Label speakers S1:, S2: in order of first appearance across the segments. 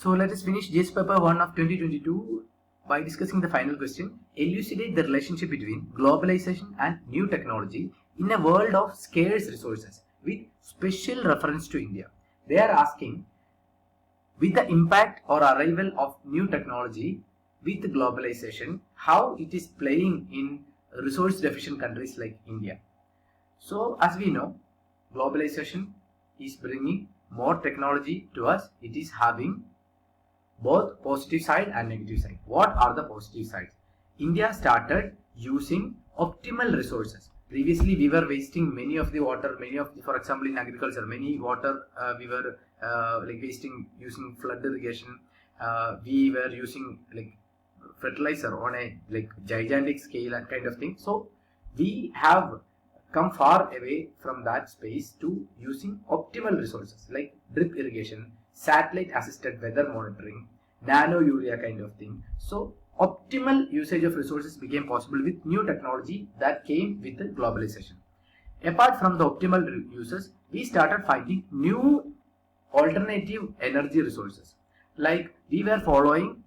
S1: So let us finish GS paper 1 of 2022 by discussing the final question. Elucidate the relationship between globalization and new technology in a world of scarce resources with special reference to India. They are asking, with the impact or arrival of new technology with globalization, how it is playing in resource deficient countries like India. So as we know, globalization is bringing more technology to us. It is having both positive side and negative side. What are the positive sides? India started using optimal resources. Previously, we were wasting many of the water, for example, in agriculture, many water we were wasting using flood irrigation. We were using fertilizer on a gigantic scale and kind of thing. So we have come far away from that space to using optimal resources like drip irrigation, satellite assisted weather monitoring, nano urea kind of thing. So optimal usage of resources became possible with new technology that came with the globalization. Apart from the optimal uses, we started finding new alternative energy resources. Like we were following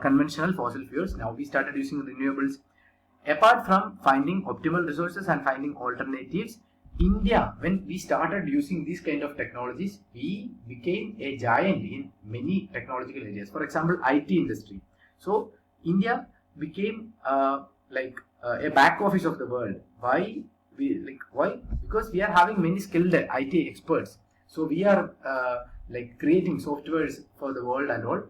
S1: conventional fossil fuels, now we started using renewables. Apart from finding optimal resources and finding alternatives, India, when we started using these kind of technologies, we became a giant in many technological areas. For example, IT industry. So India became a back office of the world. Why? Why? Because we are having many skilled IT experts. So we are creating softwares for the world and all.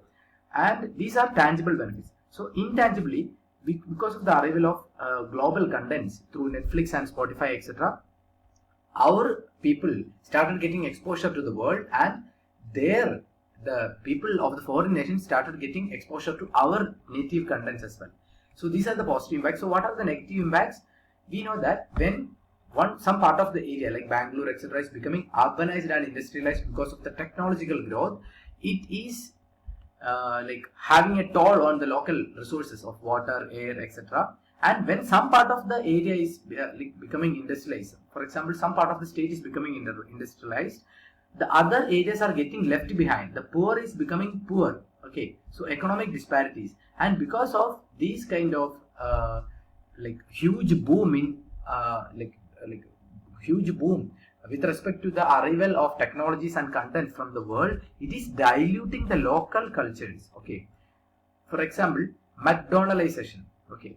S1: And these are tangible benefits. So intangibly, because of the arrival of global contents through Netflix and Spotify, etc., our people started getting exposure to the world, and the people of the foreign nations started getting exposure to our native contents as well. So these are the positive impacts. So what are the negative impacts? We know that when some part of the area like Bangalore, etc., is becoming urbanized and industrialized because of the technological growth, it is having a toll on the local resources of water, air, etc. And when some part of the area is becoming industrialized, for example, some part of the state is becoming industrialized, the other areas are getting left behind. The poor is becoming poor. Okay, so economic disparities, and because of these kind of huge boom in huge boom with respect to the arrival of technologies and content from the world, it is diluting the local cultures. Okay, for example, McDonaldization. Okay,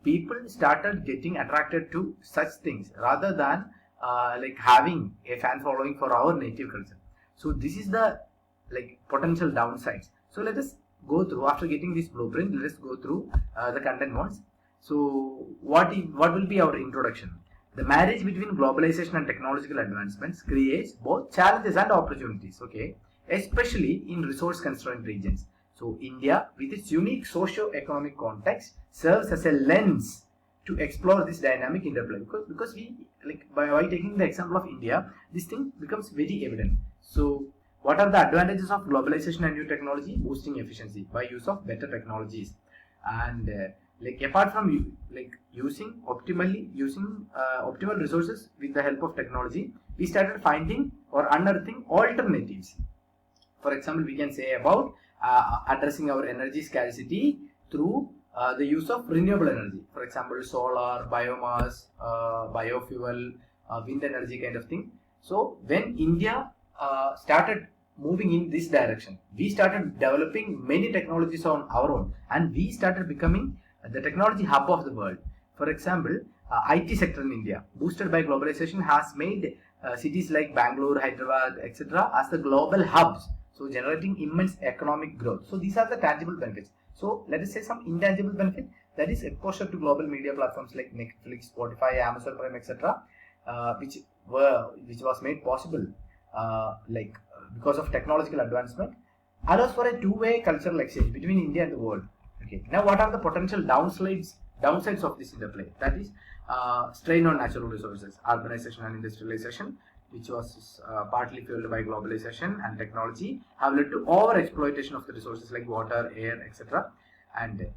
S1: people started getting attracted to such things rather than having a fan following for our native culture. So this is the potential downsides. So let us go through, after getting this blueprint, let us go through the content ones. So what will be our introduction? The marriage between globalization and technological advancements creates both challenges and opportunities, okay, especially in resource-constrained regions. So India, with its unique socio-economic context, serves as a lens to explore this dynamic interplay. Because we by taking the example of India, this thing becomes very evident. So what are the advantages of globalization and new technology? Boosting efficiency by use of better technologies, and apart from using optimal resources with the help of technology, we started finding or unearthing alternatives. For example, we can say about addressing our energy scarcity through the use of renewable energy. For example, solar, biomass, biofuel, wind energy kind of thing. So when India started moving in this direction, we started developing many technologies on our own, and we started becoming the technology hub of the world. For example, IT sector in India, boosted by globalization, has made cities like Bangalore, Hyderabad, etc. as the global hubs, so generating immense economic growth. So these are the tangible benefits. So let us say some intangible benefit, that is exposure to global media platforms like Netflix, Spotify, Amazon Prime, etc., which was made possible because of technological advancement, allows for a two-way cultural exchange between India and the world. Okay. Now, what are the potential downsides of this interplay? That is strain on natural resources, urbanization and industrialization, which was partly fueled by globalization and technology, have led to over-exploitation of the resources like water, air, etc. And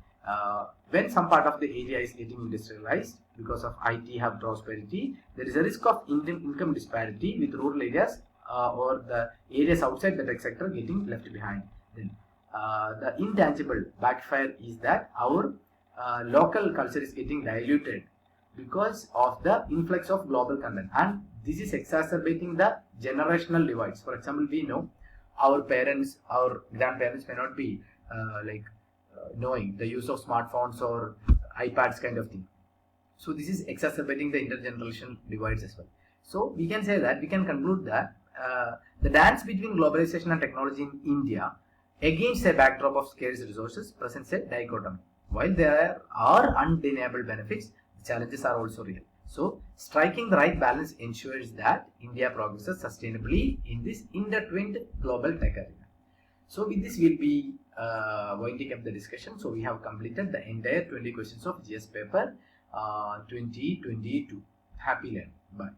S1: when some part of the area is getting industrialized because of IT hub prosperity, there is a risk of income disparity with rural areas or the areas outside the tech sector getting left behind. Then the intangible backfire is that our local culture is getting diluted because of the influx of global content, and this is exacerbating the generational divides. For example, we know our parents, our grandparents may not be knowing the use of smartphones or iPads kind of thing. So this is exacerbating the intergenerational divides as well. So we can say that, we can conclude that the dance between globalization and technology in India against a backdrop of scarce resources presents a dichotomy. While there are undeniable benefits, the challenges are also real. So striking the right balance ensures that India progresses sustainably in this intertwined global tech arena. So with this, we'll be winding up the discussion. So we have completed the entire 20 questions of GS paper 2022. Happy learning. Bye.